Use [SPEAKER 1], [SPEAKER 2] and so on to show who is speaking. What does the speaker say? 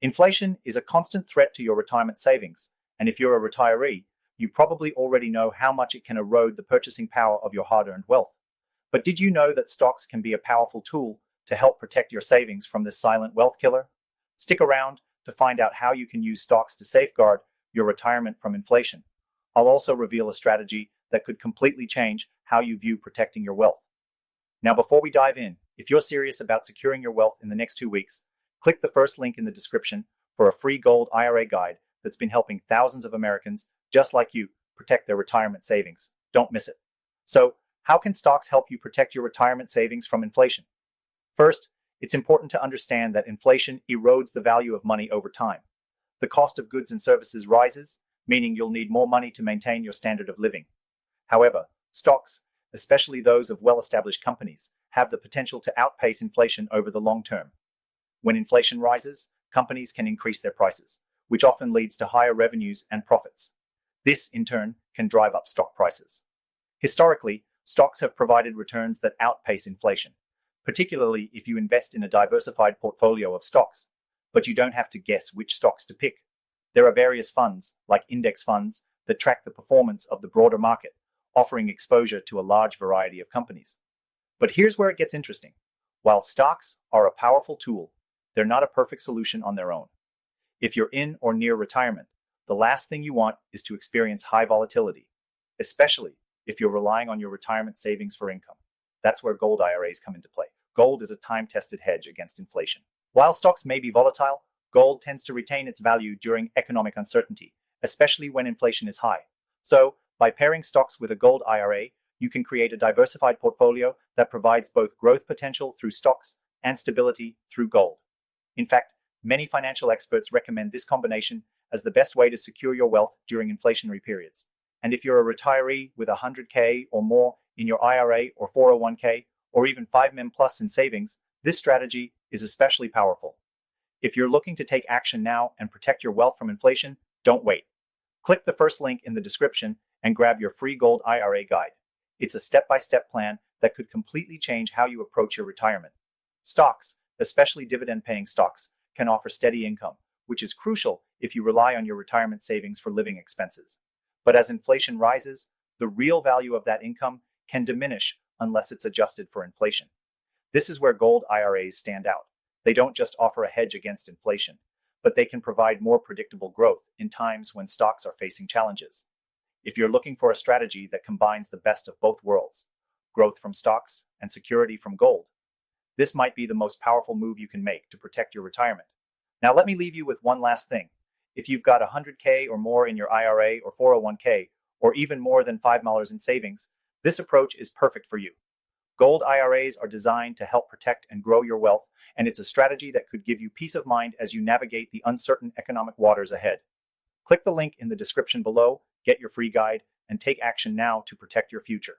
[SPEAKER 1] Inflation is a constant threat to your retirement savings, and if you're a retiree, you probably already know how much it can erode the purchasing power of your hard-earned wealth. But did you know that stocks can be a powerful tool to help protect your savings from this silent wealth killer? Stick around to find out how you can use stocks to safeguard your retirement from inflation. I'll also reveal a strategy that could completely change how you view protecting your wealth. Now, before we dive in, if you're serious about securing your wealth in the next 2 weeks, click the first link in the description for a free gold IRA guide that's been helping thousands of Americans just like you protect their retirement savings. Don't miss it. So, how can stocks help you protect your retirement savings from inflation? First, it's important to understand that inflation erodes the value of money over time. The cost of goods and services rises, meaning you'll need more money to maintain your standard of living. However, stocks, especially those of well-established companies, have the potential to outpace inflation over the long term. When inflation rises, companies can increase their prices, which often leads to higher revenues and profits. This, in turn, can drive up stock prices. Historically, stocks have provided returns that outpace inflation, particularly if you invest in a diversified portfolio of stocks, but you don't have to guess which stocks to pick. There are various funds, like index funds, that track the performance of the broader market, offering exposure to a large variety of companies. But here's where it gets interesting. While stocks are a powerful tool, they're not a perfect solution on their own. If you're in or near retirement, the last thing you want is to experience high volatility, especially if you're relying on your retirement savings for income. That's where gold IRAs come into play. Gold is a time-tested hedge against inflation. While stocks may be volatile, gold tends to retain its value during economic uncertainty, especially when inflation is high. So, by pairing stocks with a gold IRA, you can create a diversified portfolio that provides both growth potential through stocks and stability through gold. In fact, many financial experts recommend this combination as the best way to secure your wealth during inflationary periods. And if you're a retiree with 100K or more in your IRA or 401K, or even 5 plus in savings, this strategy is especially powerful. If you're looking to take action now and protect your wealth from inflation, don't wait. Click the first link in the description and grab your free gold IRA guide. It's a step-by-step plan that could completely change how you approach your retirement. Stocks, especially dividend-paying stocks, can offer steady income, which is crucial if you rely on your retirement savings for living expenses. But as inflation rises, the real value of that income can diminish unless it's adjusted for inflation. This is where gold IRAs stand out. They don't just offer a hedge against inflation, but they can provide more predictable growth in times when stocks are facing challenges. If you're looking for a strategy that combines the best of both worlds, growth from stocks and security from gold, this might be the most powerful move you can make to protect your retirement. Now, let me leave you with one last thing. If you've got 100K or more in your IRA or 401K, or even more than $5 in savings, this approach is perfect for you. Gold IRAs are designed to help protect and grow your wealth, and it's a strategy that could give you peace of mind as you navigate the uncertain economic waters ahead. Click the link in the description below, get your free guide, and take action now to protect your future.